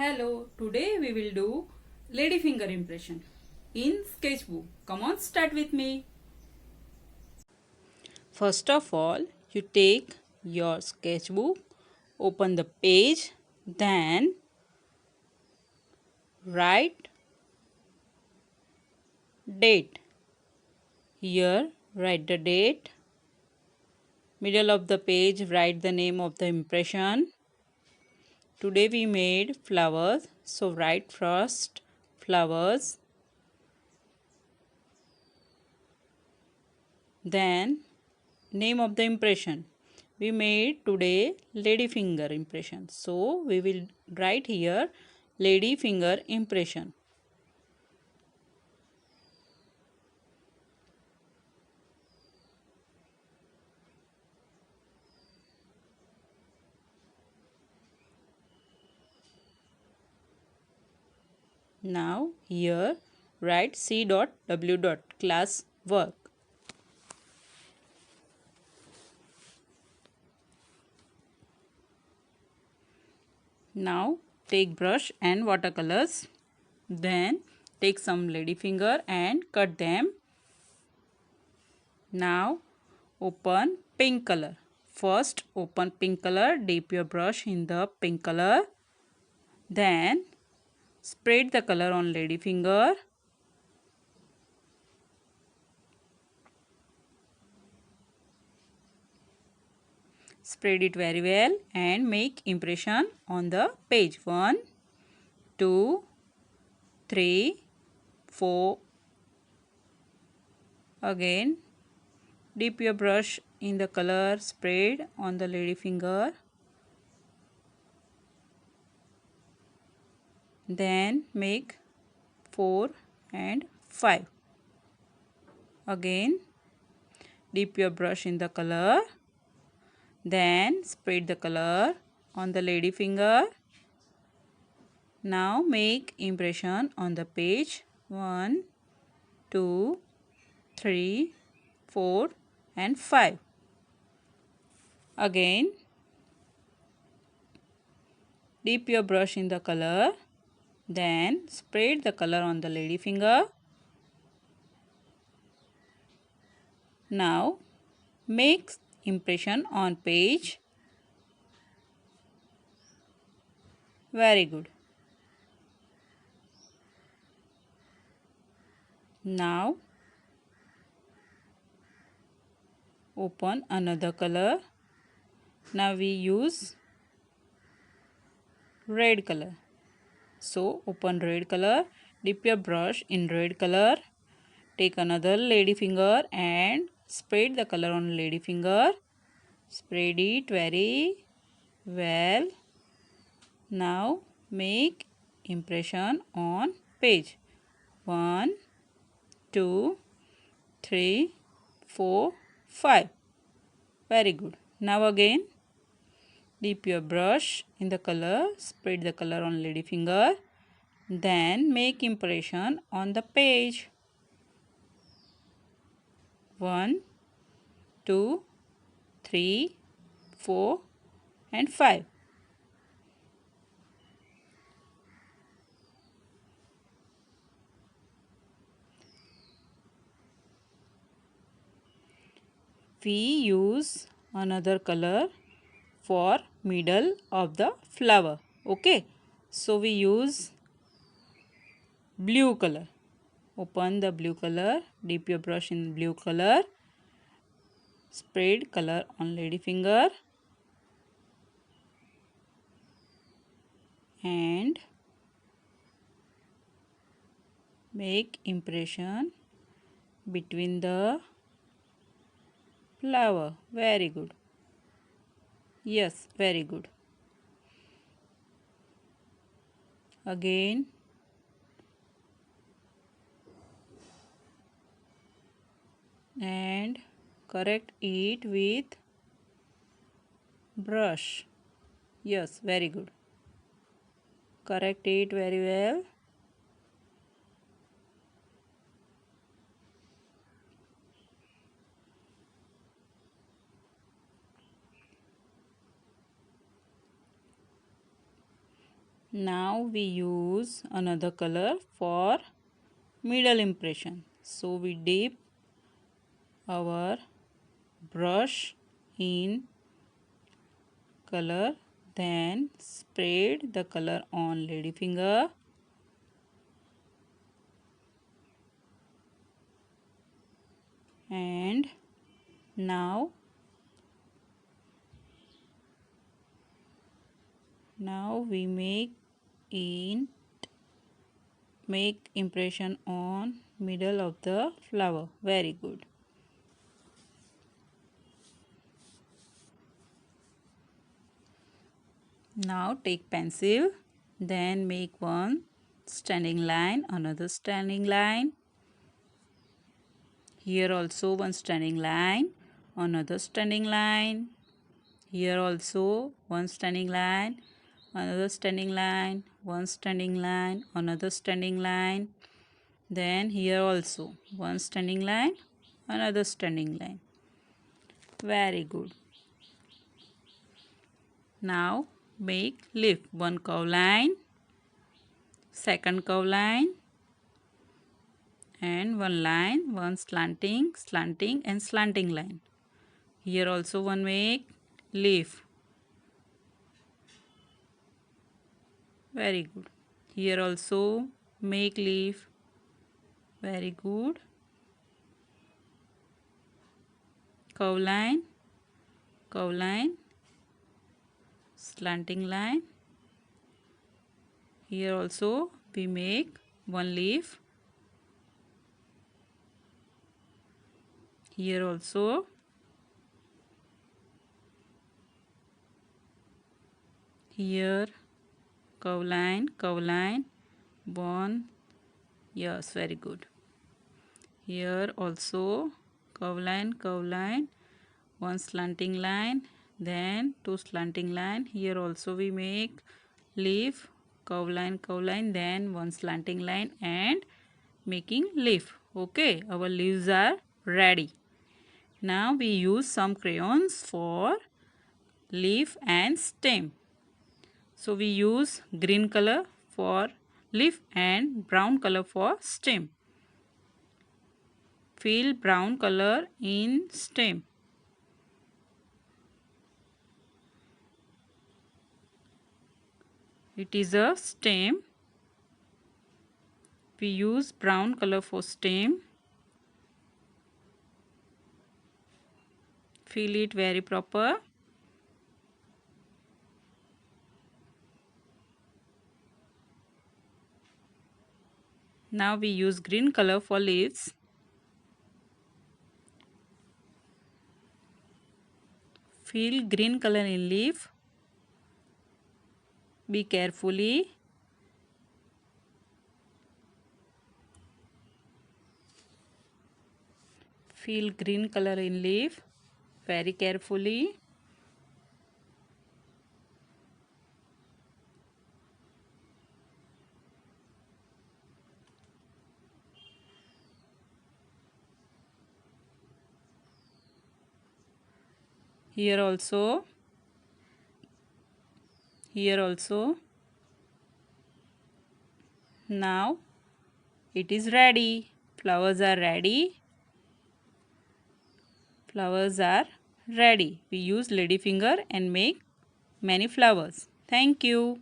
Hello, today we will do ladyfinger impression in sketchbook. Come on, start with me. First of all, you take your sketchbook, open the page, then write date. Here, write the date. Middle of the page, write the name of the impression. Today we made flowers, so write first flowers. Then name of the impression. We made today ladyfinger impression. So we will write here ladyfinger impression. Now here write C.W. class work. Now take brush and watercolors. Then take some ladyfinger and cut them. Now open pink color. First open pink color, dip your brush in the pink color. Then spread the color on ladyfinger. Spread it very well and make impression on the page. 1, 2, 3, 4. Again dip your brush in the color, spread on the ladyfinger. Then make 4 and 5. Again dip your brush in the color. Then spread the color on the ladyfinger. Now make impression on the page. 1, 2, 3, 4 and 5. Again dip your brush in the color. Then spread the color on the ladyfinger. Now make impression on page. Very good. Now open another color. Now we use red color. So open red color, dip your brush in red color, take another ladyfinger and spread the color on ladyfinger. Spread it very well. Now make impression on page. 1, 2, 3, 4, 5. Very good. Now again dip your brush in the color, spread the color on ladyfinger, then make impression on the page. 1, 2, 3, 4 and 5. We use another color for middle of the flower. Okay, so we use blue color. Open the blue color, dip your brush in blue color, spread color on ladyfinger and make impression between the flower. Very good. Yes, very good. Again and correct it with brush. Yes, very good. Correct it very well. Now we use another color for middle impression. So we dip our brush in color, then spread the color on ladyfinger and now we make impression on middle of the flower. Very good. Now take pencil, then make one standing line, another standing line. Here also one standing line, another standing line. Here also one standing line, another standing line, one standing line, another standing line. Then here also one standing line, another standing line. Very good. Now make leaf. One curve line, second curve line, and one line, one slanting, slanting and slanting line. Here also one make leaf. Very good. Here also make leaf. Very good. Curve line, slanting line. Here also we make one leaf. Here also. Here curve line, one. Yes, very good. Here also curve line, one slanting line, then two slanting line. Here also we make leaf, curve line, then one slanting line and making leaf. Okay, our leaves are ready. Now we use some crayons for leaf and stem. So we use green color for leaf and brown color for stem. Fill brown color in stem. It is a stem. We use brown color for stem. Fill it very proper. Now we use green color for leaves. Fill green color in leaf. Be carefully. Fill green color in leaf very carefully. Here also. Now it is ready. Flowers are ready. We use ladyfinger and make many flowers. Thank you.